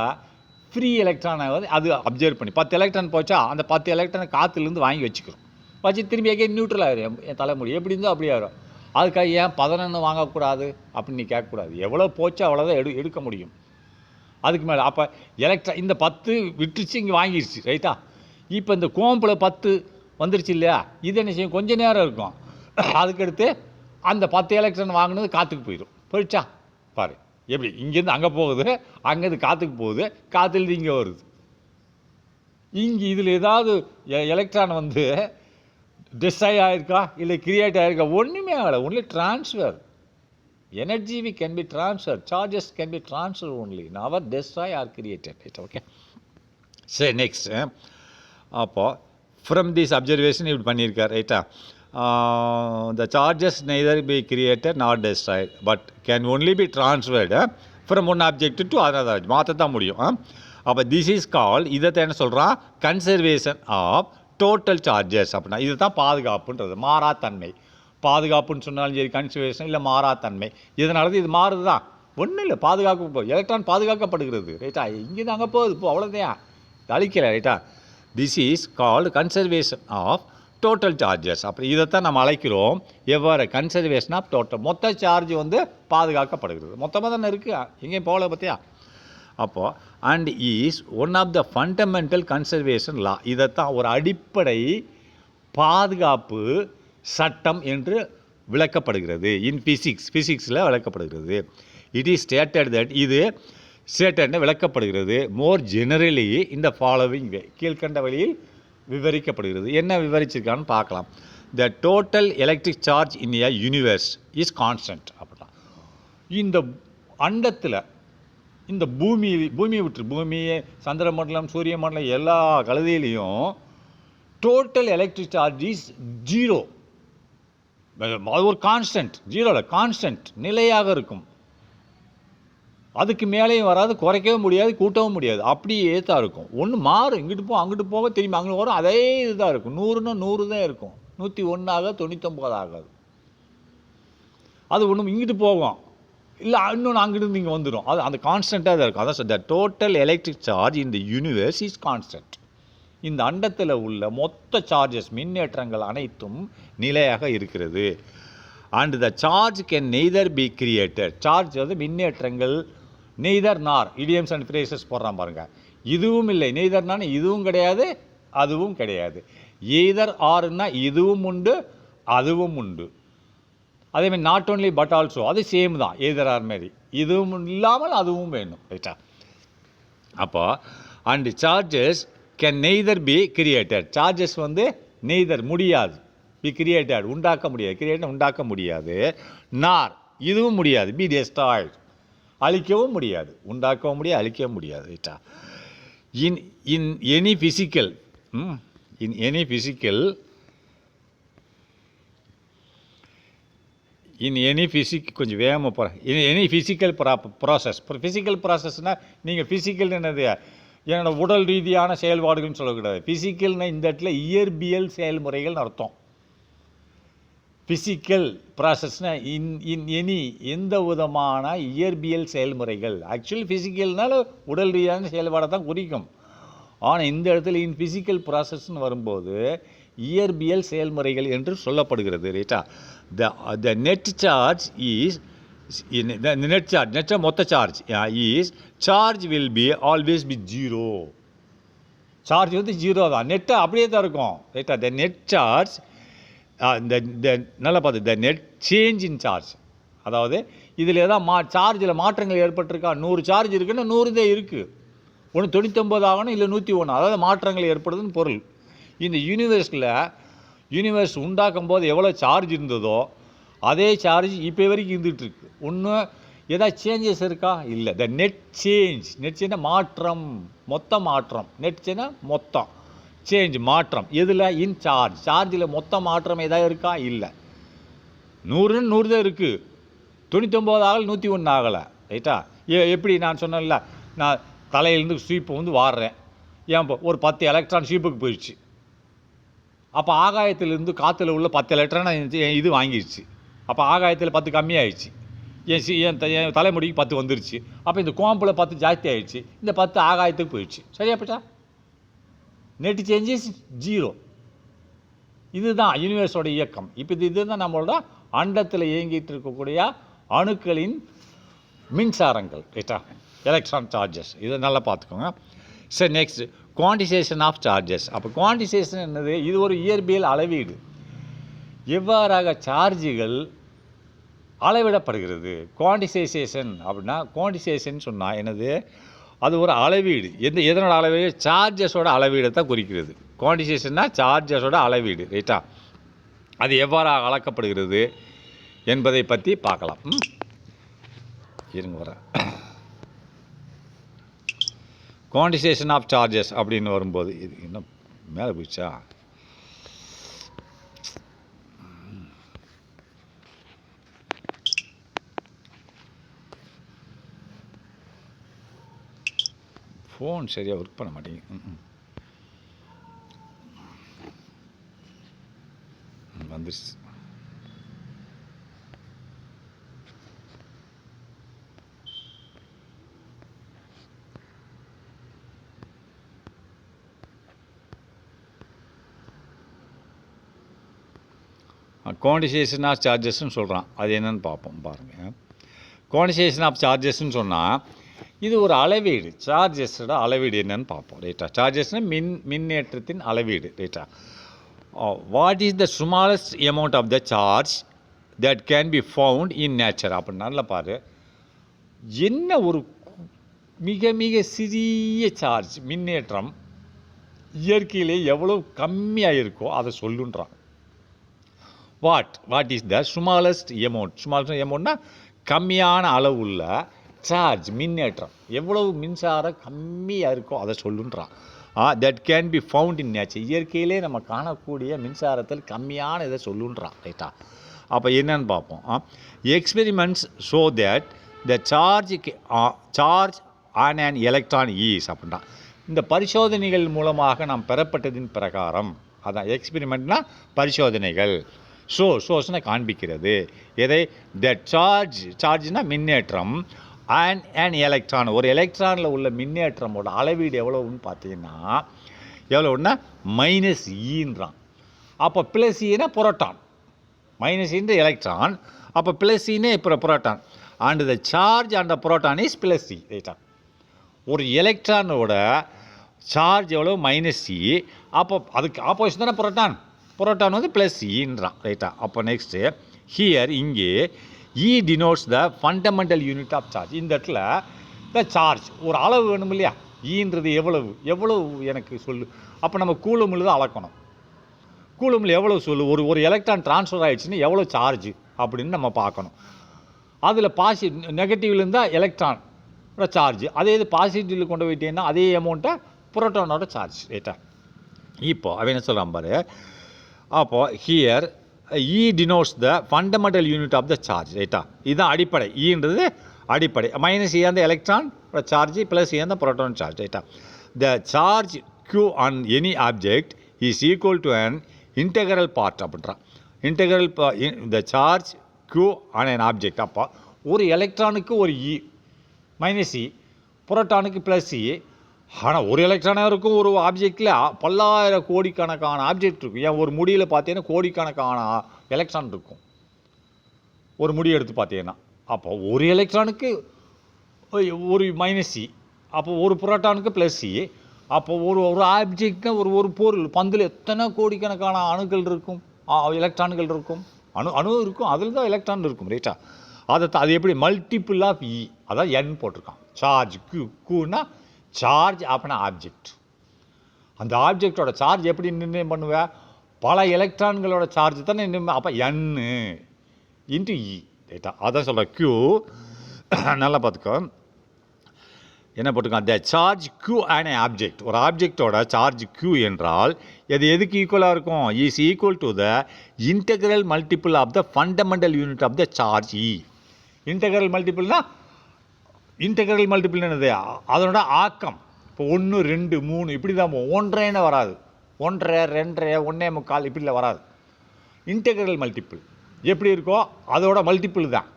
ஃப்ரீ எலக்ட்ரானை அது அப்சர்வ் பண்ணி 10 எலக்ட்ரான் போச்சா, அந்த 10 எலக்ட்ரானை காற்றுலேருந்து வாங்கி வச்சுக்கிறோம். வச்சு திரும்பி எங்கே நியூட்ரல் ஆகிடும் என் தலைமுடி, எப்படி இருந்தோ அப்படியே ஆகிடும். அதுக்காக ஏன் 11 வாங்கக்கூடாது அப்படின்னு நீ கேட்கக்கூடாது. எவ்வளோ போச்சோ அவ்வளோதான் எடுக்க முடியும், அதுக்கு மேலே. அப்போ எலக்ட்ரான் இந்த 10 விட்டுருச்சு, இங்கே வாங்கிடுச்சு, ரைட்டா. இப்போ இந்த கோம்பில் 10 வந்துருச்சு இல்லையா, இது என்ன செய்யும், கொஞ்சம் நேரம் இருக்கும். அதுக்கடுத்து அந்த 10 எலக்ட்ரான் வாங்கினது காற்றுக்கு போயிடுச்சா பாரு, எப்படி இங்கேருந்து அங்கே போகுது, அங்கேருந்து காற்றுக்கு போகுது, காற்றுலேருந்து இங்கே வருது. இங்கே இதில் ஏதாவது எலக்ட்ரான் டிஸ்ட்ராய் ஆகிருக்கா இல்லை கிரியேட் ஆகிருக்கா, ஒன்றுமே ஆகலை. Only transfer energy we can be transfer, charges can be transfer only, nor destroy or created, right. Okay, சரி நெக்ஸ்ட். அப்போது ஃப்ரம் திஸ் அப்சர்வேஷன் இப்படி பண்ணியிருக்கார், ரைட்டா. The charges neither be created nor destroyed but can only be transferred from one object to another. மாற்றத்தான் முடியும். அப்போ this is called, இதை என்ன சொல்கிறான், கன்சர்வேஷன் ஆஃப் டோட்டல் சார்ஜஸ். அப்படின்னா இது தான் பாதுகாப்புன்றது, மாறாத்தன்மை. பாதுகாப்புன்னு சொன்னாலும் சரி, கன்சர்வேஷன் இல்லை மாறாத்தன்மை. இதனால இது மாறுது தான், ஒன்றும் இல்லை, பாதுகாக்க எலக்ட்ரான் பாதுகாக்கப்படுகிறது, ரைட்டா. இங்கேருந்து அங்கே போகுது, இப்போ அவ்வளோதான், அழிக்கலை, ரைட்டா. This is called conservation of total charges. அப்படி இதைத்தான் நம்ம அழைக்கிறோம் எவ்வாறு, கன்சர்வேஷன் ஆஃப் டோட்டல். மொத்த சார்ஜ் பாதுகாக்கப்படுகிறது, மொத்தமாக தானே இருக்குது, எங்கேயும் போகல பார்த்தியா. அப்போது and is one of the fundamental conservation law. இதைத்தான் ஒரு அடிப்படை பாதுகாப்பு சட்டம் என்று விளக்கப்படுகிறது. இன் ஃபிசிக்ஸில் விளக்கப்படுகிறது. இட் இஸ் ஸ்டேட்டட் தட், இது ஸ்டேட்டட்னு விளக்கப்படுகிறது. மோர் ஜெனரலி இந்த ஃபாலோவிங் வே, கீழ்கண்ட வழியில் விவரிக்கப்படுகிறது. என்ன விவரிச்சிருக்கான்னு பார்க்கலாம். த total electric charge in a universe is constant. அப்படின்னா இந்த அண்டத்தில், இந்த பூமியை விட்டு, பூமியை, சந்திர மண்டலம், சூரிய மண்டலம் எல்லா கழுதியிலையும் டோட்டல் எலக்ட்ரிக் சார்ஜ் இஸ் 0. அது ஒரு கான்ஸ்டன்ட், 0 கான்ஸ்டன்ட், நிலையாக இருக்கும். அதுக்கு மேலேயும் வராது, குறைக்கவும் முடியாது, கூட்டவும் முடியாது, அப்படியே தான் இருக்கும். ஒன்று மாறும், இங்கிட்டு அங்கிட்டு போக, திரும்பி அங்கே வரும், அதே இதுதான் இருக்கும். 100ன்னா 100 தான் இருக்கும், 101 ஆகாது, 99 ஆகாது. அது ஒன்றும் இங்கிட்டு போகும், இல்லை இன்னொன்று அங்கிட்டு இங்கே வந்துடும், அது அந்த கான்ஸ்டண்ட்டாக தான் இருக்கும். அதான் the total electric charge in the universe is constant. இந்த அண்டத்தில் உள்ள மொத்த சார்ஜஸ், மின்னேற்றங்கள் அனைத்தும் நிலையாக இருக்கிறது. And the charge can neither be created. Charge மின்னேற்றங்கள் neither nor, idioms and phrases போடுறான் பாருங்கள். இதுவும் இல்லை, நெய்தர்னான்னு இதுவும் கிடையாது, அதுவும் கிடையாது. எய்தர் ஆர்னா இதுவும் உண்டு, அதுவும் உண்டு. அதேமாதிரி நாட் ஓன்லி பட் ஆல்சோ, அது சேம் தான், எய்தர் ஆர் மாரி. இதுவும் இல்லாமல் அதுவும் வேணும், ரைட்டா. அப்போ and charges can neither be created. Charges neither முடியாது, பி கிரியேட்டட் உண்டாக்க முடியாது, கிரியேட் உண்டாக்க முடியாது. நார் இதுவும் முடியாது, பி டெஸ்ட்ராய்டு அழிக்கவும் முடியாது, உண்டாக்கவும் முடியாது, அழிக்கவும் முடியாது, ரைட்டா. இன் எனி ஃபிசிக்கல் கொஞ்சம் வேகமாக போகிறேன். Any physical process. ஃபிசிக்கல் ப்ராசஸ்னால் நீங்கள் ஃபிசிக்கல் என்னது, என்னோட உடல் ரீதியான செயல்பாடுகள்னு சொல்லக்கூடாது. ஃபிசிக்கல்னால் இந்த இடத்துல இயற்பியல் செயல்முறைகள்னு அர்த்தம். ஃபிசிக்கல் ப்ராசஸ்னால் எனி எந்த விதமான இயற்பியல் செயல்முறைகள். ஆக்சுவலி ஃபிசிக்கல்னால உடல் ரீதியான செயல்பாடை தான் குறிக்கும். ஆனால் இந்த இடத்துல ஃபிசிக்கல் ப்ராசஸ்ன்னு வரும்போது இயற்பியல் செயல்முறைகள் என்று சொல்லப்படுகிறது. ரைட்டா? The net charge is net charge, net மொத்த charge is charge will be always be zero. Charge வந்து ஜீரோ தான், நெட்டு அப்படியே தான் இருக்கும். ரைட்டா? த நெட் சார்ஜ் நல்லா பார்த்து, the net change in charge, அதாவது இதில் ஏதாவது சார்ஜில் மாற்றங்கள் ஏற்பட்டிருக்கா? 100 சார்ஜ் இருக்குன்னா 100 தான் இருக்குது, ஒன்று 99 ஆகணும், இல்லை 101, அதாவது மாற்றங்கள் ஏற்படுதுன்னு பொருள். இந்த யூனிவர்ஸ் உண்டாக்கும் போது எவ்வளோ சார்ஜ் இருந்ததோ அதே சார்ஜ் இப்போ வரைக்கும் இருந்துகிட்ருக்கு. ஒன்றும் ஏதாவது சேஞ்சஸ் இருக்கா? இல்லை. த நெட் சேஞ்ச் மாற்றம், மொத்த மாற்றம். நெட் சேஞ்ச்னா மொத்தம், சேஞ்ச் மாற்றம். எதில்? இன் சார்ஜில் மொத்த மாற்றம் ஏதாவது இருக்கா? இல்லை. 100 தான் இருக்குது, 99 ஆகலை, 101 ஆகலை. ரைட்டா? எப்படி நான் சொன்னேன்ல, நான் தலையிலேருந்து ஸ்வீப்பை வந்து வாடுறேன், ஏன் ஒரு 10 எலக்ட்ரான் ஸ்வீப்புக்கு போயிடுச்சு. அப்போ ஆகாயத்திலிருந்து காற்றுல உள்ள 10 எலக்ட்ரான் இது வாங்கிடுச்சு. அப்போ ஆகாயத்தில் 10 கம்மியாகிடுச்சு, என் தலைமுடிக்கு 10 வந்துருச்சு. அப்போ இந்த கோம்பில் 10 ஜாஸ்தி ஆகிடுச்சு, இந்த 10 ஆகாயத்துக்கு போயிடுச்சு. சரியா போச்சா? Net changes zero. இதுதான் யூனிவர்ஸோட இயக்கம். இப்போ இதுதான் நம்மளோட அண்டத்தில் இயங்கிட்டு இருக்கக்கூடிய அணுக்களின் மின்சாரங்கள். ரைட்டா? Electron charges. இதை நல்லா பார்த்துக்கோங்க. சரி, நெக்ஸ்ட் குவான்டிசேஷன் ஆஃப் சார்ஜஸ். அப்போ குவான்டிசேஷன் என்னது? இது ஒரு இயற்பியல் அளவீடு. எவ்வாறாக சார்ஜுகள் அளவிடப்படுகிறது. குவான்டிசேஷன் அப்படின்னா, குவான்டிசேஷன் சொன்னால் என்னது? அது ஒரு அளவீடு. எதனோட அளவீடு? சார்ஜஸோட அளவீடை தான் குறிக்கிறது. குவான்டிசேஷன்னா சார்ஜஸோட அளவீடு. ரைட்டா? அது எவ்வாறாக அளக்கப்படுகிறது என்பதை பற்றி பார்க்கலாம். இருங்க வர. குவான்டிசேஷன் ஆஃப் சார்ஜஸ் அப்படின்னு வரும்போது, இது இன்னும் மேலே போயிடுச்சா? ஃபோன் சரியாக ஒர்க் பண்ண மாட்டேங்குது. வந்துருச்சு. குவான்டிசேஷன் ஆஃப் சார்ஜஸ்ன்னு சொல்கிறான். அது என்னன்னு பார்ப்போம் பாருங்கள். குவான்டிசேஷன் ஆஃப் சார்ஜஸ்ன்னு சொன்னால் இது ஒரு அளவீடு. சார்ஜஸோட அளவீடு என்னன்னு பார்ப்போம். ரைட்டா? சார்ஜஸ்னால் மின்னேற்றத்தின் அளவீடு. ரைட்டா? What is the smallest amount of the charge that can be found in nature. அப்படின்னு நல்லா பாரு, என்ன ஒரு மிக மிக சிறிய சார்ஜ், மின்னேற்றம் இயற்கையிலே எவ்வளோ கம்மியாக இருக்கோ அதை சொல்லுன்றான். What is the smallest amount. Smallest அமௌண்ட்னா கம்மியான அளவு உள்ள சார்ஜ், மின்னேற்றம், எவ்வளவு மின்சாரம் கம்மியாக இருக்கோ அதை சொல்லுன்றான். That can be found in nature. இயற்கையிலே நம்ம காணக்கூடிய மின்சாரத்தில் கம்மியான இதை சொல்லுன்றான். ரைட்டா? அப்போ என்னன்னு பார்ப்போம். Experiments show that the charge on an electron is அப்படின்னா, இந்த பரிசோதனைகள் மூலமாக நாம் பெறப்பட்டதின் பிரகாரம், அதான் எக்ஸ்பெரிமெண்ட்னா பரிசோதனைகள். ஷோஸ்னா காண்பிக்கிறது. எதை? த சார்ஜ்னா மின்னேற்றம், அண்ட் எலக்ட்ரான், ஒரு எலக்ட்ரானில் உள்ள மின்னேற்றமோட அளவீடு எவ்வளவுன்னு பார்த்தீங்கன்னா எவ்வளோன்னா -E. அப்போ +E புரோட்டான், -E எலக்ட்ரான், அப்போ +E இப்போ proton, and the charge and proton is +E. ரைட்டா? ஒரு எலக்ட்ரானோட சார்ஜ் எவ்வளோ? -E. அப்போ அதுக்கு ஆப்போசிட் தானே புரோட்டான் வந்து +E. ரைட்டா? அப்போ நெக்ஸ்ட்டு ஹியர், இங்கே E denotes the fundamental unit of charge. இந்த இடத்துல த சார்ஜ் ஒரு அளவு வேணும் இல்லையா? ஈன்றது எவ்வளவு எனக்கு சொல்லு. அப்போ நம்ம கூலமில் தான் அளக்கணும். கூலமில் எவ்வளவு சொல்லு, ஒரு எலக்ட்ரான் ட்ரான்ஸ்ஃபர் ஆகிடுச்சுன்னா எவ்வளோ சார்ஜ் அப்படின்னு நம்ம பார்க்கணும். அதில் நெகட்டிவ்ல இருந்தால் எலக்ட்ரானோட சார்ஜ், அதே இது பாசிட்டிவில் கொண்டு போயிட்டேன்னா அதே அமௌண்ட்டை புரோட்டானோட சார்ஜ். ரைட்டா? இப்போ அவன் என்ன சொல்கிறான் பாரு. அப்போது here E denotes the fundamental unit of the charge. ரைட்டா? இதுதான் அடிப்படை. ஈன்றது அடிப்படை. -E அந்த எலக்ட்ரான் சார்ஜ், +E அந்த புரோட்டான் சார்ஜ். ரைட்டா? த charge Q on any object is equal to an integral part அப்படின்றான். த charge Q on an object. அப்போ ஒரு எலக்ட்ரானுக்கு ஒரு E, -E, புரோட்டானுக்கு +E, ஆனால் ஒரு எலக்ட்ரானாக இருக்கும் ஒரு ஆப்ஜெக்டில் பல்லாயிரம் கோடிக்கணக்கான ஆப்ஜெக்ட் இருக்கும். ஏன் ஒரு முடியில் பார்த்தீங்கன்னா கோடிக்கணக்கான எலக்ட்ரான் இருக்கும் ஒரு முடி எடுத்து பார்த்தீங்கன்னா. அப்போ ஒரு எலக்ட்ரானுக்கு ஒரு -C, அப்போ ஒரு புரோட்டானுக்கு +C. அப்போ ஒரு ஒரு ஆப்ஜெக்ட்னா ஒரு பொருள் பந்தில் எத்தனை கோடிக்கணக்கான அணுக்கள் இருக்கும், எலக்ட்ரான்கள் இருக்கும், அணு இருக்கும், அதில் தான் எலக்ட்ரான் இருக்கும். ரைட்டா? அது எப்படி மல்டிபிள் ஆஃப் E, அதான் N போட்டிருக்கான். சார்ஜ் Qனா சார்ஜ் அப்படின்னா ஆப்ஜெக்ட். அந்த ஆப்ஜெக்டோட சார்ஜ் எப்படி நிர்ணயம் பண்ணுவேன்? பல எலக்ட்ரான்களோட சார்ஜ் தானே நிர்ணயம். அப்போ N இன்ட்டு E. ரைட்டா? அதான் சொல்கிறேன். Q நல்லா பார்த்துக்கோ. என்ன போட்டிருக்கான்? The charge Q and object. ஒரு ஆப்ஜெக்டோட சார்ஜ் Q என்றால் எதுக்கு ஈக்குவலாக இருக்கும்? Is equal to the integral multiple of the fundamental unit of the charge E. Integral மல்டிபிள்னா இன்டெக்ரல் மல்டிபிள் என்னது? அதனோட ஆக்கம். இப்போ 1 2 3 இப்படி தான் போகும். 1.5 வராது. 1.5 2.5 1.25 இப்படிலாம் வராது. இன்டெக்ரல் மல்டிபிள் எப்படி இருக்கோ அதோட மல்டிபிள் தான்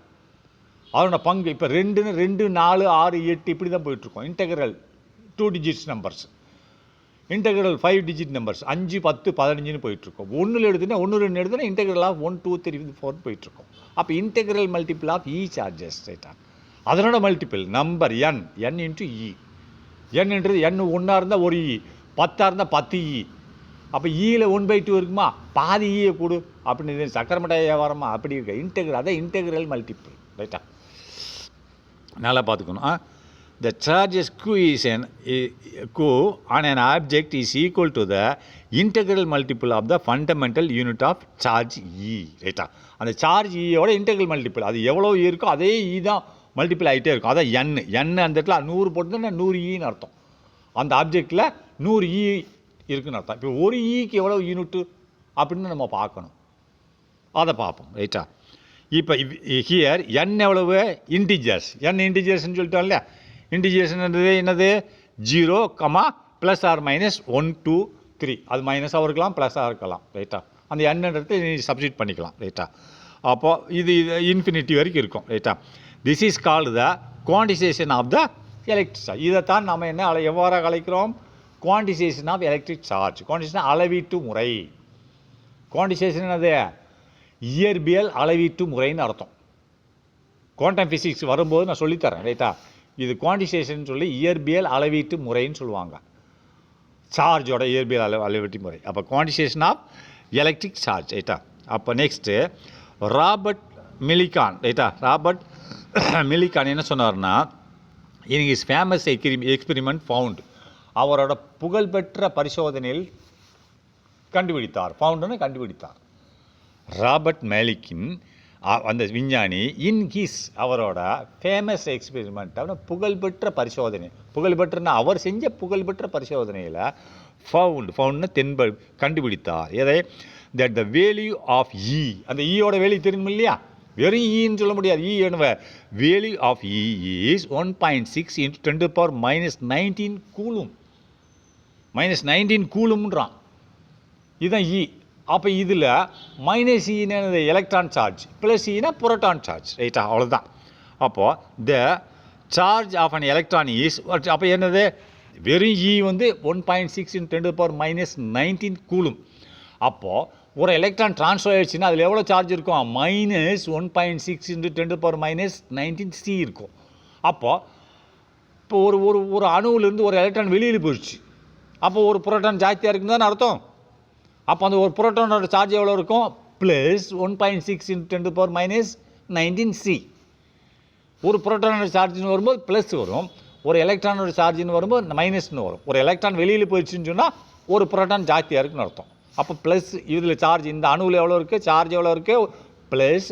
அதோட பங்கு. இப்போ 2 4 6 8 இப்படி தான் போயிட்டுருக்கோம். Integral 2 digits numbers, integral 5 digit numbers 5 10 15ன்னு போயிட்டுருக்கோம். 1 எடுத்துன்னா 1 2 எடுத்துன்னா இன்டெக்ரல் ஆஃப் 1 2 3 4 போயிட்டுருக்கோம். அப்போ integral multiple of E charges. ரைட்டா? அதனோட multiple number N into E. Nன்றது N 1 இருந்தால் ஒரு E, 10 இருந்தால் 10 E. அப்போ ஈயில் 1/2 இருக்குமா, பாதி ஈயை கொடு அப்படின்னு சக்கரை மிட்டாய் வியாபாரமா அப்படி இருக்க இன்டெக்ரல். அதான் இன்டெக்ரல் மல்டிபிள். ரைட்டா? நல்லா பார்த்துக்கணும். The charges Q on an object is equal to the integral multiple of the fundamental unit of charge E. ரைட்டா? அந்த சார்ஜ் ஈயோட இன்டெக்ரல் மல்டிபிள் அது எவ்வளோ இருக்கோ அதே E தான் மல்டிபிள் ஆகிட்டே இருக்கும். அதான் N அந்த இடத்துல 100 போட்டுன்னா 100 ஈன்னு அர்த்தம். அந்த ஆப்ஜெக்டில் 100 E இருக்குன்னு அர்த்தம். இப்போ ஒரு ஈக்கு எவ்வளோ யூனிட்டு அப்படின்னு நம்ம பார்க்கணும். அதை பார்ப்போம். ரைட்டா? இப்போ ஹியர் N எவ்வளவு? இன்டிஜர்ஸ். N இன்டிஜர்ஸ்ன்னு சொல்லிட்டோம்ல. இன்டிஜர்ஸ்ன்றது என்னது? 0, ப்ளஸ் ஆர் மைனஸ் 1 2 3. அது மைனஸாக இருக்கலாம் ப்ளஸ்ஸாக இருக்கலாம். ரைட்டா? அந்த Nன்றது நீ சப்ஸ்டிட் பண்ணிக்கலாம். ரைட்டா? அப்போது இது இன்ஃபினிட்டி வரைக்கும் இருக்கும். ரைட்டா? This is called the quantization of the electric charge. இதைத்தான் நம்ம என்ன எவ்வாறாக அழைக்கிறோம்? Quantization of electric charge. Quantization அளவீட்டு முறை. குவான்டிசேஷன் என்னது? இயற்பியல் அளவீட்டு முறைன்னு அர்த்தம். குவாண்டம் ஃபிசிக்ஸ் வரும்போது நான் சொல்லித்தரேன். ரைட்டா? இது குவான்டிசேஷன் சொல்லி இயற்பியல் அளவீட்டு முறைன்னு சொல்லுவாங்க. சார்ஜோட இயற்பியல் அளவீட்டு முறை. அப்போ குவான்டிசேஷன் ஆஃப் எலக்ட்ரிக் சார்ஜ். ரைட்டா? அப்போ நெக்ஸ்ட்டு ராபர்ட் மிலிகான். ரைட்டா? ராபர்ட் மிலிகான் என்ன சொன்னார்னா, in his famous experiment found, அவரோட புகழ்பெற்ற பரிசோதனையில் கண்டுபிடித்தார். ஃபவுண்டுன்னு கண்டுபிடித்தார். ராபர்ட் மேலிக்கின் அந்த விஞ்ஞானி இன் ஹிஸ் அவரோட ஃபேமஸ் எக்ஸ்பெரிமெண்ட், அவரோட புகழ்பெற்ற பரிசோதனை, புகழ்பெற்றனா அவர் செஞ்ச புகழ்பெற்ற பரிசோதனையில் ஃபவுண்ட்னு கண்டுபிடித்தார். எதை? That the value of E, அந்த ஈயோட வேல்யூ தெரியும் இல்லையா? வெறும் ஈன்னு சொல்ல முடியாது. E என்ன? Value of E is 1.6 × 10⁻19 coulomb. -19 கூலும்ன்றான். இதுதான் E. அப்போ இதில் -E electron charge, +E proton charge. ரைட்டா? அவ்வளோதான். அப்போது the charge of an electron is, அப்போ என்னது? வெறும் E 1.6 × 10⁻19 கூலும். அப்போது ஒரு எலக்ட்ரான் ட்ரான்ஸ்ஃபர் ஆகிடுச்சுன்னா அதில் எவ்வளோ சார்ஜ் இருக்கும்? -1.6 × 10⁻19 C இருக்கும். அப்போது இப்போ ஒரு அணுவிலிருந்து ஒரு எலக்ட்ரான் வெளியில் போயிடுச்சு. அப்போ ஒரு புரோட்டான் ஜாஸ்தியாக இருக்குன்னு தானே அர்த்தம். அப்போ அந்த ஒரு புரோட்டானோட சார்ஜ் எவ்வளோ இருக்கும்? +1.6 × 10⁻19 C. ஒரு புரோட்டானோட சார்ஜ்னு வரும்போது ப்ளஸ் வரும், ஒரு எலக்ட்ரானோட சார்ஜ்னு வரும்போது மைனஸ்னு வரும். ஒரு எலக்ட்ரான் வெளியில் போயிடுச்சுன்னு சொன்னால் ஒரு புரோட்டான் ஜாஸ்தியாக இருக்குன்னு அர்த்தம். அப்போ ப்ளஸ் இதில் சார்ஜ், இந்த அணுவில் எவ்வளோ இருக்குது சார்ஜ் எவ்வளோ இருக்குது? ப்ளஸ்,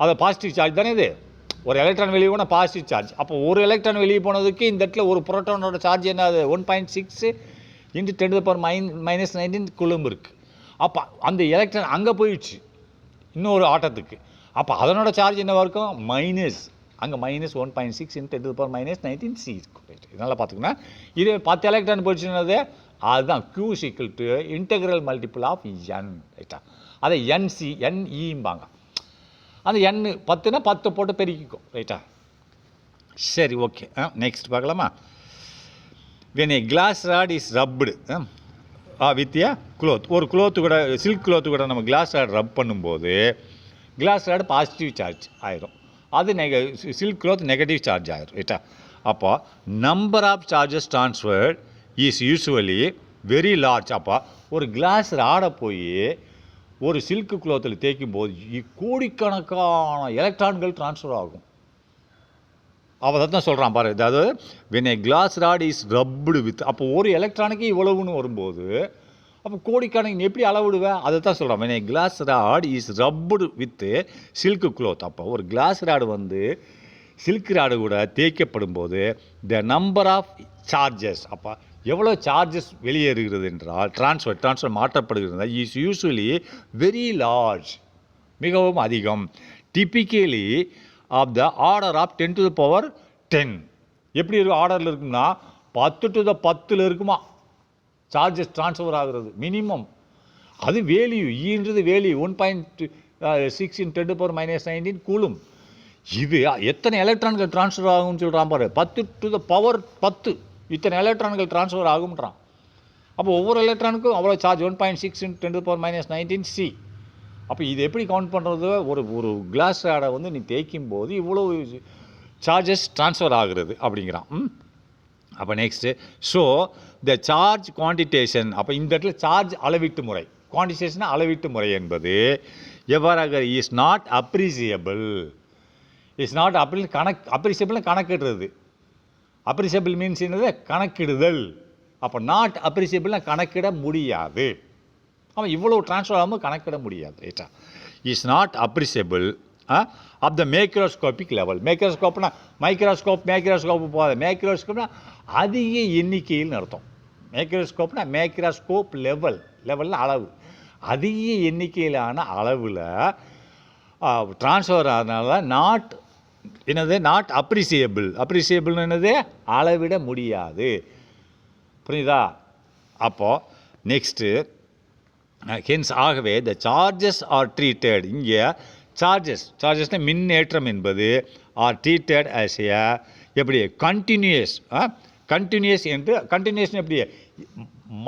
அது பாசிட்டிவ் சார்ஜ் தானே இது. ஒரு எலக்ட்ரான் வெளியே போனால் பாசிட்டிவ் சார்ஜ். அப்போ ஒரு எலக்ட்ரான் வெளியே போனதுக்கு இந்த இடத்துல ஒரு புரோட்டானோட சார்ஜ் என்ன? அது 1.6 × 10⁻19 கூலும் இருக்குது. அப்போ அந்த எலக்ட்ரான் அங்கே போயிடுச்சு இன்னொரு ஆட்டத்துக்கு. அப்போ அதனோட சார்ஜ் என்னவாக இருக்கும்? மைனஸ், அங்கே -1.6 × 10⁻19 C இருக்கும். இதனால் பார்த்துக்கணும். இது 10 எலக்ட்ரான் போயிடுச்சுன்னது அதுதான் Q = integral multiple of N. ரைட்டா? அதை NC NEம்பாங்க. அந்த N 10னா 10 போட்டு பெருக்கிக்கும். ரைட்டா? சரி, ஓகே. நெக்ஸ்ட் பார்க்கலாமா? when a glass rod is rubbed with a cloth, ஒரு cloth கூட சில்க் cloth கூட நம்ம glass rod ரப் பண்ணும்போது glass rod பாசிட்டிவ் சார்ஜ் ஆயிரும், அது சில்க் cloth நெகட்டிவ் சார்ஜ் ஆயிரும் ரைட்டா. அப்போ number of charges transferred is usually very large. அப்போ ஒரு கிளாஸ் ராடை போய் ஒரு சில்க் குளோத்தில் தேய்க்கும் போது கோடிக்கணக்கான எலக்ட்ரான்கள் ட்ரான்ஸ்ஃபர் ஆகும். அவள் தான் சொல்கிறான் பாரு, அதாவது when a glass rod is rubbed with, அப்போ ஒரு எலக்ட்ரானுக்கு இவ்வளவுன்னு வரும்போது அப்போ கோடிக்கணக்கு எப்படி அளவிடுவேன், அதை தான் சொல்கிறான். When a glass rod is rubbed with silk cloth, அப்போ ஒரு கிளாஸ் ராடு வந்து சில்க் ராடு கூட தேய்க்கப்படும் போது த நம்பர் ஆஃப் சார்ஜஸ், அப்போ எவ்வளோ சார்ஜஸ் வெளியேறுகிறது என்றால் ட்ரான்ஸ்ஃபர் மாற்றப்படுகிறது இஸ் யூஸ்வலி வெரி லார்ஜ், மிகவும் அதிகம். Typically of the order of 10 to the power 10. எப்படி இருக்கும் ஆர்டரில் இருக்குன்னா 10 to the 10 இருக்குமா சார்ஜஸ் ட்ரான்ஸ்ஃபர் ஆகிறது மினிமம். அது வேல்யூ, ஈன்றது value 1.6 × 10 to the power -19 coulomb. இது எத்தனை எலக்ட்ரான்கள் ட்ரான்ஸ்ஃபர் ஆகும்னு சொல்கிறான் பாரு, 10 to the power 10 இத்தனை எலக்ட்ரான்கள் ட்ரான்ஸ்ஃபர் ஆகும்ன்றான். அப்போ ஒவ்வொரு எலக்ட்ரானுக்கும் அவ்வளோ charge 1.6 × 10 to the power -19 C. அப்போ இது எப்படி கவுண்ட் பண்ணுறது, ஒரு கிளாஸ் ராடை வந்து நீ தேய்க்கும் போது இவ்வளோ சார்ஜஸ் ட்ரான்ஸ்ஃபர் ஆகுறது அப்படிங்கிறான். அப்போ நெக்ஸ்ட்டு ஸோ த சார்ஜ் குவான்டிடேஷன், அப்போ இந்த இடத்துல சார்ஜ் அளவீட்டு முறை, குவான்டிடேஷன் அளவீட்டு முறை என்பது எவ்வாறாக is not appreciable. Is not அப்ரிசியபிள்னு கணக்கிடுறது. அப்ரிசியபிள் மீன்ஸ் என்னது, கணக்கிடுதல். அப்போ நாட் அப்ரிசியபிள்னா கணக்கிட முடியாது. அவன் இவ்வளோ ட்ரான்ஸ்ஃபர் ஆகாமல் கணக்கிட முடியாது ரைட்டா. Is not appreciable of the macroscopic level. மேக்ரோஸ்கோப்னா மேக்ரோஸ்கோப் போகாது, மேக்ரோஸ்கோப்னா அதிக எண்ணிக்கையில் அர்த்தம். மேக்ரோஸ்கோப்னா மேக்ரோஸ்கோப் லெவலில் அளவு, அதிக எண்ணிக்கையிலான அளவில் ட்ரான்ஸ்ஃபர் ஆகிறதுனால நாட் அப்ரிசியபிள்னு என்னது, அளவிட முடியாது. புரியுதா? அப்போது நெக்ஸ்ட்டு ஹென்ஸ் ஆகவே த சார்ஜஸ் ஆர் ட்ரீட்டட், இங்கே சார்ஜஸ்னால் மின்னேற்றம் என்பது ஆர் ட்ரீட்டட் ஆஸ் ஏ எப்படி கண்டினியூஸ் என்று, கண்டினியூஷன் எப்படி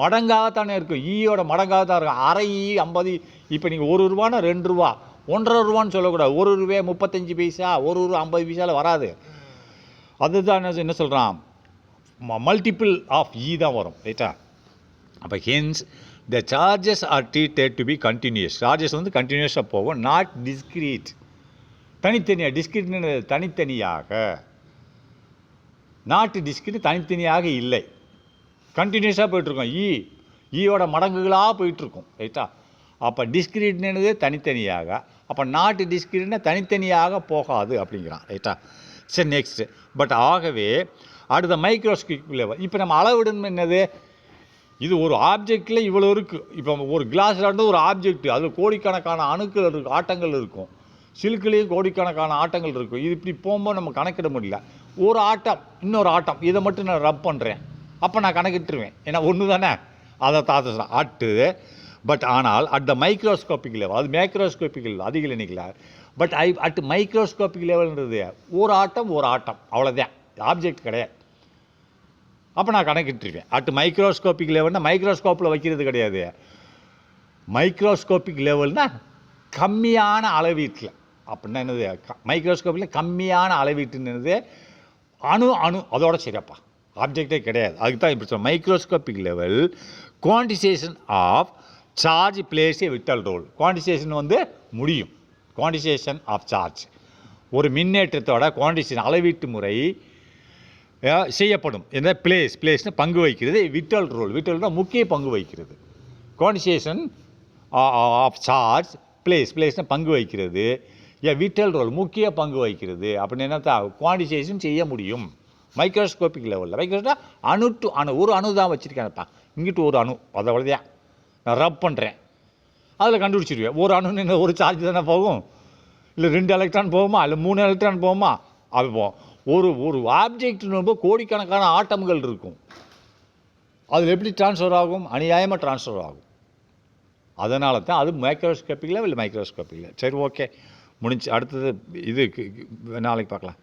மடங்காகத்தானே இருக்கும், ஈயோட மடங்காக தான் இருக்கும். அரை ஈ 50, இப்போ நீங்கள் 1 ரூபான்னா 2 ரூபா, 1.5 ரூபான்னு சொல்லக்கூடாது. 1 ரூபாய் 35 பைசா, 1 ரூபா 50 பைசாவில் வராது. அதுதான் என்ன சொல்கிறான், மல்டிபிள் ஆஃப் ஈ தான் வரும் ரைட்டா. அப்போ hence the charges are treated to be continuous, charges வந்து கண்டினியூஸாக போகும், நாட் டிஸ்கிரீட், தனித்தனியாக. டிஸ்கிரீட்னு தனித்தனியாக, நாட் டிஸ்கிரீட் தனித்தனியாக இல்லை, கண்டினியூஸாக போயிட்டுருக்கோம். ஈயோட மடங்குகளாக போயிட்டுருக்கும் ரைட்டா. அப்போ டிஸ்கிரீட்னது தனித்தனியாக, அப்போ நாட் டிஸ்கிரீட்னா தனித்தனியாக போகாது அப்படிங்கிறான் ரைட்டா. சரி நெக்ஸ்ட்டு பட் ஆகவே அடுத்த மைக்ரோஸ்கோப் லெவல். இப்போ நம்ம அளவிடணும் என்னது, இது ஒரு ஆப்ஜெக்டில் இவ்வளோ இருக்குது. இப்போ ஒரு கிளாஸ் ராடு ஒரு ஆப்ஜெக்ட், அதில் கோடிக்கணக்கான அணுக்கள் இருக்கும், ஆட்டங்கள் இருக்கும். சில்க்லேயும் கோடிக்கணக்கான ஆட்டங்கள் இருக்கும். இது இப்படி போகும்போது நம்ம கணக்கிட முடியல. ஒரு ஆட்டம் இன்னொரு ஆட்டம், இதை மட்டும் நான் ரப் பண்ணுறேன், அப்போ நான் கணக்கிட்டுருவேன், ஏன்னா ஒன்று தானே. அதை தாத்த அட்டு பட் ஆனால் அட் த மைக்ரோஸ்கோபிக் லெவல், அது மேக்ரோஸ்கோபிக் லெவல் அதிக எண்ணிக்கல. பட் அட் மைக்ரோஸ்கோபிக் லெவல்ன்றது ஒரு ஆட்டம் அவ்வளோதான், ஆப்ஜெக்ட் கிடையாது. அப்போ நான் கணக்கிட்டுருவேன். அட் மைக்ரோஸ்கோபிக் லெவல்னால் மைக்ரோஸ்கோப்பில் வைக்கிறது கிடையாது. மைக்ரோஸ்கோபிக் லெவல்னால் கம்மியான அளவீட்டில். அப்படின்னா என்னது, மைக்ரோஸ்கோப்பில் கம்மியான அளவீட்டுன்னு அணு அதோட சரியாப்பா, ஆப்ஜெக்டே கிடையாது. அதுக்கு தான் இப்படி சொல்ல microscopic level quantization of charge plays a vital role. குவான்டிசேஷன் வந்து முடியும், குவான்டிசேஷன் ஆஃப் சார்ஜ், ஒரு மின்னேற்றத்தோட குவான்டிசேஷன் அளவீட்டு முறை செய்யப்படும். என்ன பிளேஸ்னால் பங்கு வகிக்கிறது, விட்டல்னால் முக்கிய பங்கு வகிக்கிறது. குவான்டிசேஷன் ஆஃப் சார்ஜ் பிளேஸ்னால் பங்கு வகிக்கிறது, விட்டல் ரோல் முக்கிய பங்கு வகிக்கிறது. அப்படின்னு என்ன குவான்டிசேஷன் செய்ய முடியும் மைக்ரோஸ்கோபிக் லெவலில். மைக்ரோஸ்கோப் அணு டு அணு, ஒரு அணு தான் வச்சுருக்கேன்ப்பா, இங்கிட்டு ஒரு அணு, அவ்வளோதான். நான் ரப் பண்ணுறேன், அதில் கண்டுபிடிச்சிடுவேன். ஒரு அணுன்னு ஒரு சார்ஜ் தானே போகும், இல்லை 2 எலக்ட்ரான் போகுமா, இல்லை 3 எலக்ட்ரான் போகுமா, அது போகும். ஒரு ஆப்ஜெக்ட் ரொம்ப கோடிக்கணக்கான ஆட்டம்கள் இருக்கும், அதில் எப்படி ட்ரான்ஸ்ஃபர் ஆகும், அநியாயமாக ட்ரான்ஸ்ஃபர் ஆகும். அதனால தான் அது மைக்ரோஸ்கோபிக் லெவல், மைக்ரோஸ்கோபிக் லெவல். சரி ஓகே, முடிஞ்சு. அடுத்தது இது நாளைக்கு பார்க்கலாம்.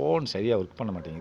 ஃபோன் சரியாக ஒர்க் பண்ண மாட்டேங்குது.